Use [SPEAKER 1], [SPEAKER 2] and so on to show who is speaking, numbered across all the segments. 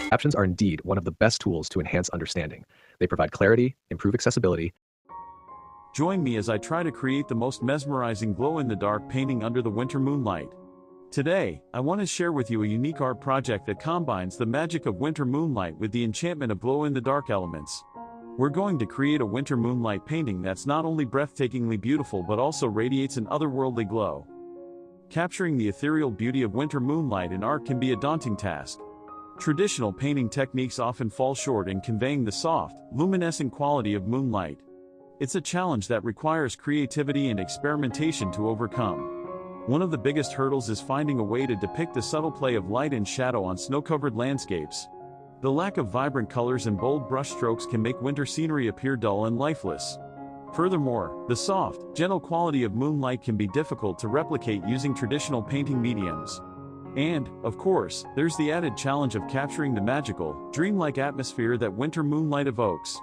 [SPEAKER 1] Captions are indeed one of the best tools to enhance understanding. They provide clarity, improve accessibility.
[SPEAKER 2] Join me as I try to create the most mesmerizing glow-in-the-dark painting under the winter moonlight. Today, I want to share with you a unique art project that combines the magic of winter moonlight with the enchantment of glow-in-the-dark elements. We're going to create a winter moonlight painting that's not only breathtakingly beautiful but also radiates an otherworldly glow. Capturing the ethereal beauty of winter moonlight in art can be a daunting task. Traditional painting techniques often fall short in conveying the soft, luminescent quality of moonlight. It's a challenge that requires creativity and experimentation to overcome. One of the biggest hurdles is finding a way to depict the subtle play of light and shadow on snow-covered landscapes. The lack of vibrant colors and bold brushstrokes can make winter scenery appear dull and lifeless. Furthermore, the soft, gentle quality of moonlight can be difficult to replicate using traditional painting mediums. And, of course, there's the added challenge of capturing the magical, dreamlike atmosphere that winter moonlight evokes.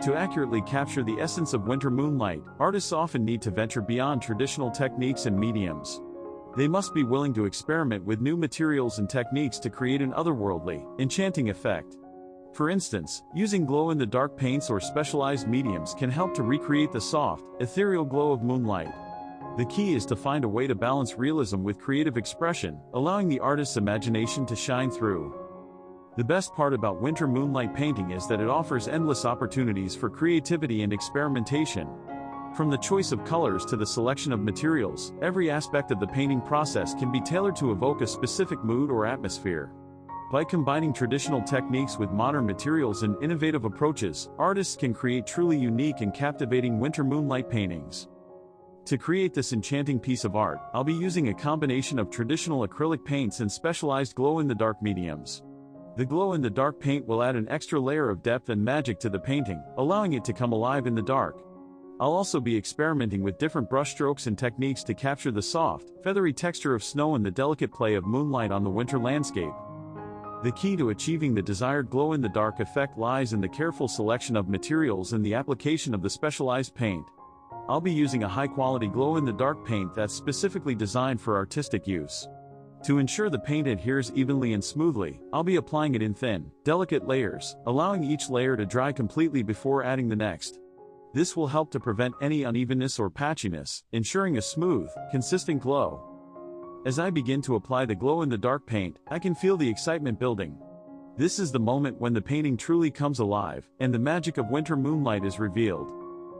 [SPEAKER 2] To accurately capture the essence of winter moonlight, artists often need to venture beyond traditional techniques and mediums. They must be willing to experiment with new materials and techniques to create an otherworldly, enchanting effect. For instance, using glow-in-the-dark paints or specialized mediums can help to recreate the soft, ethereal glow of moonlight. The key is to find a way to balance realism with creative expression, allowing the artist's imagination to shine through. The best part about winter moonlight painting is that it offers endless opportunities for creativity and experimentation. From the choice of colors to the selection of materials, every aspect of the painting process can be tailored to evoke a specific mood or atmosphere. By combining traditional techniques with modern materials and innovative approaches, artists can create truly unique and captivating winter moonlight paintings. To create this enchanting piece of art, I'll be using a combination of traditional acrylic paints and specialized glow-in-the-dark mediums. The glow-in-the-dark paint will add an extra layer of depth and magic to the painting, allowing it to come alive in the dark. I'll also be experimenting with different brushstrokes and techniques to capture the soft, feathery texture of snow and the delicate play of moonlight on the winter landscape. The key to achieving the desired glow-in-the-dark effect lies in the careful selection of materials and the application of the specialized paint. I'll be using a high-quality glow-in-the-dark paint that's specifically designed for artistic use. To ensure the paint adheres evenly and smoothly, I'll be applying it in thin, delicate layers, allowing each layer to dry completely before adding the next. This will help to prevent any unevenness or patchiness, ensuring a smooth, consistent glow. As I begin to apply the glow-in-the-dark paint, I can feel the excitement building. This is the moment when the painting truly comes alive, and the magic of winter moonlight is revealed.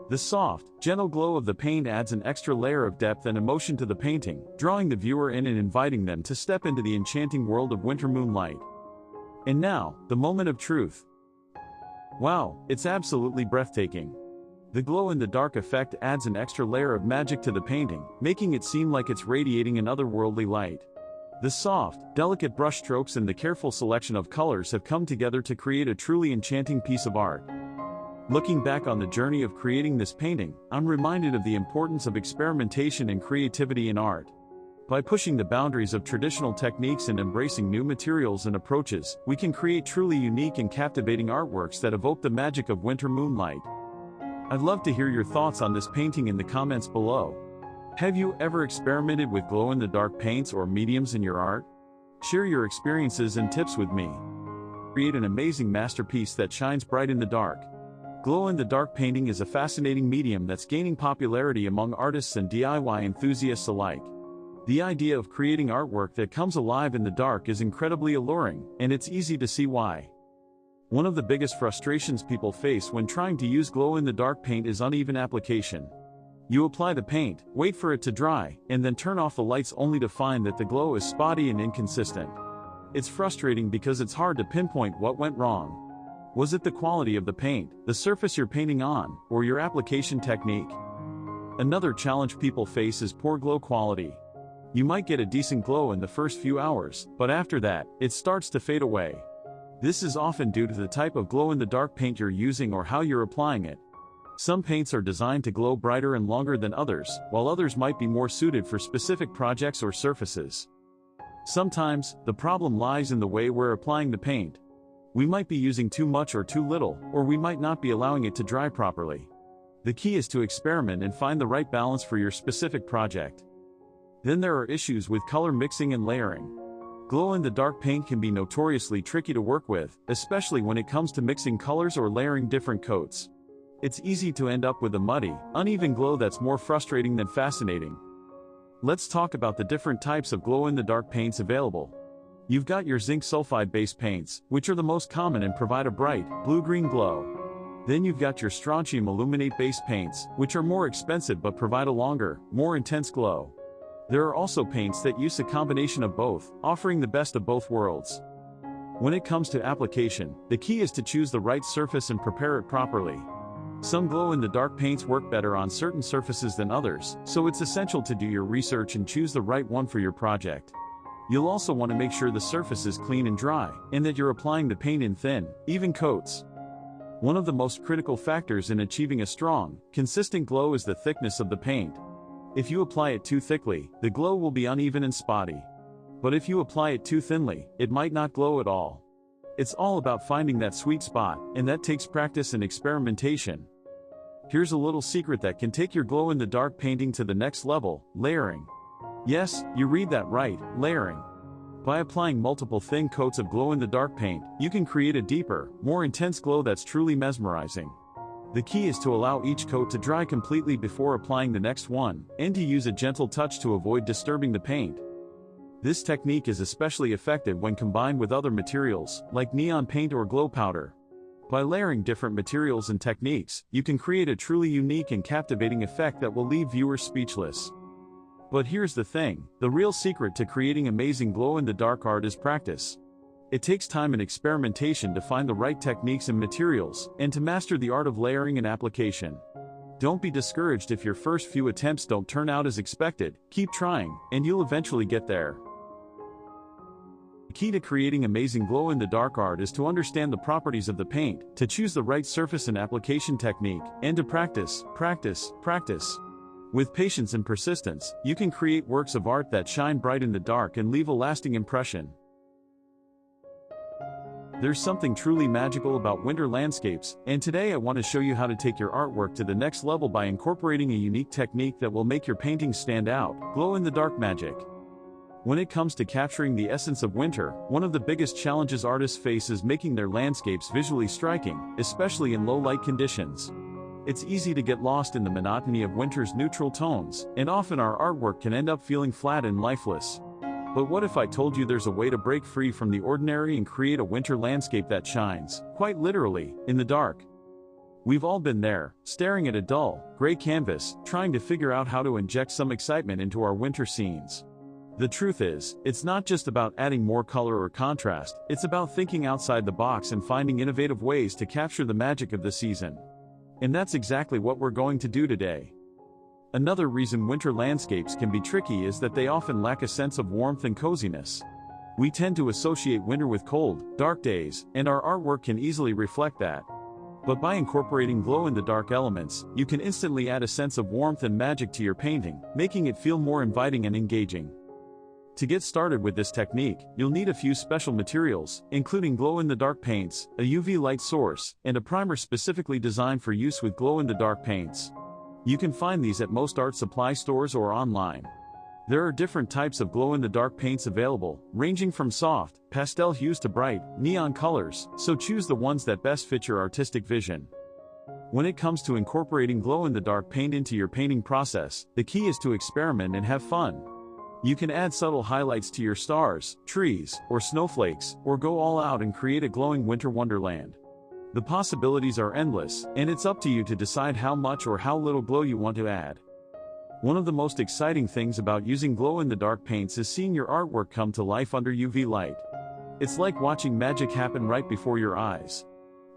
[SPEAKER 2] The soft, gentle glow of the paint adds an extra layer of depth and emotion to the painting, drawing the viewer in and inviting them to step into the enchanting world of winter moonlight. And now, the moment of truth. Wow, it's absolutely breathtaking. The glow-in-the-dark effect adds an extra layer of magic to the painting, making it seem like it's radiating an otherworldly light. The soft, delicate brushstrokes and the careful selection of colors have come together to create a truly enchanting piece of art. Looking back on the journey of creating this painting, I'm reminded of the importance of experimentation and creativity in art. By pushing the boundaries of traditional techniques and embracing new materials and approaches, we can create truly unique and captivating artworks that evoke the magic of winter moonlight. I'd love to hear your thoughts on this painting in the comments below. Have you ever experimented with glow-in-the-dark paints or mediums in your art? Share your experiences and tips with me. Create an amazing masterpiece that shines bright in the dark. Glow-in-the-dark painting is a fascinating medium that's gaining popularity among artists and DIY enthusiasts alike. The idea of creating artwork that comes alive in the dark is incredibly alluring, and it's easy to see why. One of the biggest frustrations people face when trying to use glow-in-the-dark paint is uneven application. You apply the paint, wait for it to dry, and then turn off the lights only to find that the glow is spotty and inconsistent. It's frustrating because it's hard to pinpoint what went wrong. Was it the quality of the paint, the surface you're painting on, or your application technique? Another challenge people face is poor glow quality. You might get a decent glow in the first few hours, but after that, it starts to fade away. This is often due to the type of glow-in-the-dark paint you're using or how you're applying it. Some paints are designed to glow brighter and longer than others, while others might be more suited for specific projects or surfaces. Sometimes, the problem lies in the way we're applying the paint. We might be using too much or too little, or we might not be allowing it to dry properly. The key is to experiment and find the right balance for your specific project. Then there are issues with color mixing and layering. Glow-in-the-dark paint can be notoriously tricky to work with, especially when it comes to mixing colors or layering different coats. It's easy to end up with a muddy, uneven glow that's more frustrating than fascinating. Let's talk about the different types of glow-in-the-dark paints available. You've got your zinc sulfide-based paints, which are the most common and provide a bright, blue-green glow. Then you've got your strontium aluminate-based paints, which are more expensive but provide a longer, more intense glow. There are also paints that use a combination of both, offering the best of both worlds. When it comes to application, the key is to choose the right surface and prepare it properly. Some glow-in-the-dark paints work better on certain surfaces than others, so it's essential to do your research and choose the right one for your project. You'll also want to make sure the surface is clean and dry, and that you're applying the paint in thin, even coats. One of the most critical factors in achieving a strong, consistent glow is the thickness of the paint. If you apply it too thickly, the glow will be uneven and spotty. But if you apply it too thinly, it might not glow at all. It's all about finding that sweet spot, and that takes practice and experimentation. Here's a little secret that can take your glow-in-the-dark painting to the next level: layering. Yes, you read that right, layering. By applying multiple thin coats of glow-in-the-dark paint, you can create a deeper, more intense glow that's truly mesmerizing. The key is to allow each coat to dry completely before applying the next one, and to use a gentle touch to avoid disturbing the paint. This technique is especially effective when combined with other materials, like neon paint or glow powder. By layering different materials and techniques, you can create a truly unique and captivating effect that will leave viewers speechless. But here's the thing: the real secret to creating amazing glow-in-the-dark art is practice. It takes time and experimentation to find the right techniques and materials, and to master the art of layering and application. Don't be discouraged if your first few attempts don't turn out as expected. Keep trying, and you'll eventually get there. The key to creating amazing glow-in-the-dark art is to understand the properties of the paint, to choose the right surface and application technique, and to practice, practice, practice. With patience and persistence, you can create works of art that shine bright in the dark and leave a lasting impression. There's something truly magical about winter landscapes, and today I want to show you how to take your artwork to the next level by incorporating a unique technique that will make your paintings stand out: glow-in-the-dark magic. When it comes to capturing the essence of winter, one of the biggest challenges artists face is making their landscapes visually striking, especially in low-light conditions. It's easy to get lost in the monotony of winter's neutral tones, and often our artwork can end up feeling flat and lifeless. But what if I told you there's a way to break free from the ordinary and create a winter landscape that shines, quite literally, in the dark? We've all been there, staring at a dull, gray canvas, trying to figure out how to inject some excitement into our winter scenes. The truth is, it's not just about adding more color or contrast, it's about thinking outside the box and finding innovative ways to capture the magic of the season. And that's exactly what we're going to do today. Another reason winter landscapes can be tricky is that they often lack a sense of warmth and coziness. We tend to associate winter with cold, dark days, and our artwork can easily reflect that. But by incorporating glow-in-the-dark elements, you can instantly add a sense of warmth and magic to your painting, making it feel more inviting and engaging. To get started with this technique, you'll need a few special materials, including glow-in-the-dark paints, a UV light source, and a primer specifically designed for use with glow-in-the-dark paints. You can find these at most art supply stores or online. There are different types of glow-in-the-dark paints available, ranging from soft, pastel hues to bright, neon colors, so choose the ones that best fit your artistic vision. When it comes to incorporating glow-in-the-dark paint into your painting process, the key is to experiment and have fun. You can add subtle highlights to your stars, trees, or snowflakes, or go all out and create a glowing winter wonderland. The possibilities are endless, and it's up to you to decide how much or how little glow you want to add. One of the most exciting things about using glow-in-the-dark paints is seeing your artwork come to life under UV light. It's like watching magic happen right before your eyes.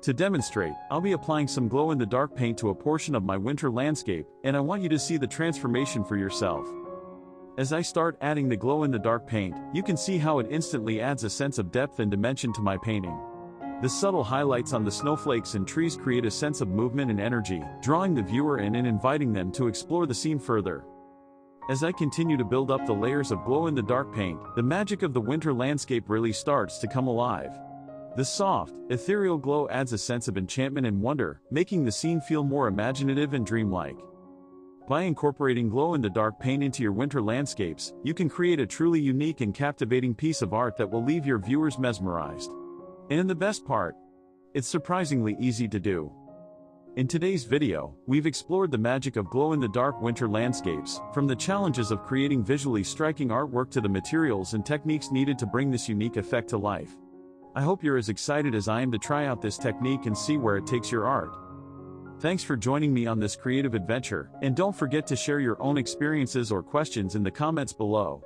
[SPEAKER 2] To demonstrate, I'll be applying some glow-in-the-dark paint to a portion of my winter landscape, and I want you to see the transformation for yourself. As I start adding the glow-in-the-dark paint, you can see how it instantly adds a sense of depth and dimension to my painting. The subtle highlights on the snowflakes and trees create a sense of movement and energy, drawing the viewer in and inviting them to explore the scene further. As I continue to build up the layers of glow-in-the-dark paint, the magic of the winter landscape really starts to come alive. The soft, ethereal glow adds a sense of enchantment and wonder, making the scene feel more imaginative and dreamlike. By incorporating glow-in-the-dark paint into your winter landscapes, you can create a truly unique and captivating piece of art that will leave your viewers mesmerized. And the best part, it's surprisingly easy to do. In today's video, we've explored the magic of glow-in-the-dark winter landscapes, from the challenges of creating visually striking artwork to the materials and techniques needed to bring this unique effect to life. I hope you're as excited as I am to try out this technique and see where it takes your art. Thanks for joining me on this creative adventure, and don't forget to share your own experiences or questions in the comments below.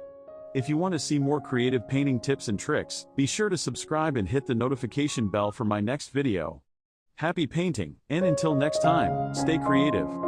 [SPEAKER 2] If you want to see more creative painting tips and tricks, be sure to subscribe and hit the notification bell for my next video. Happy painting, and until next time, stay creative.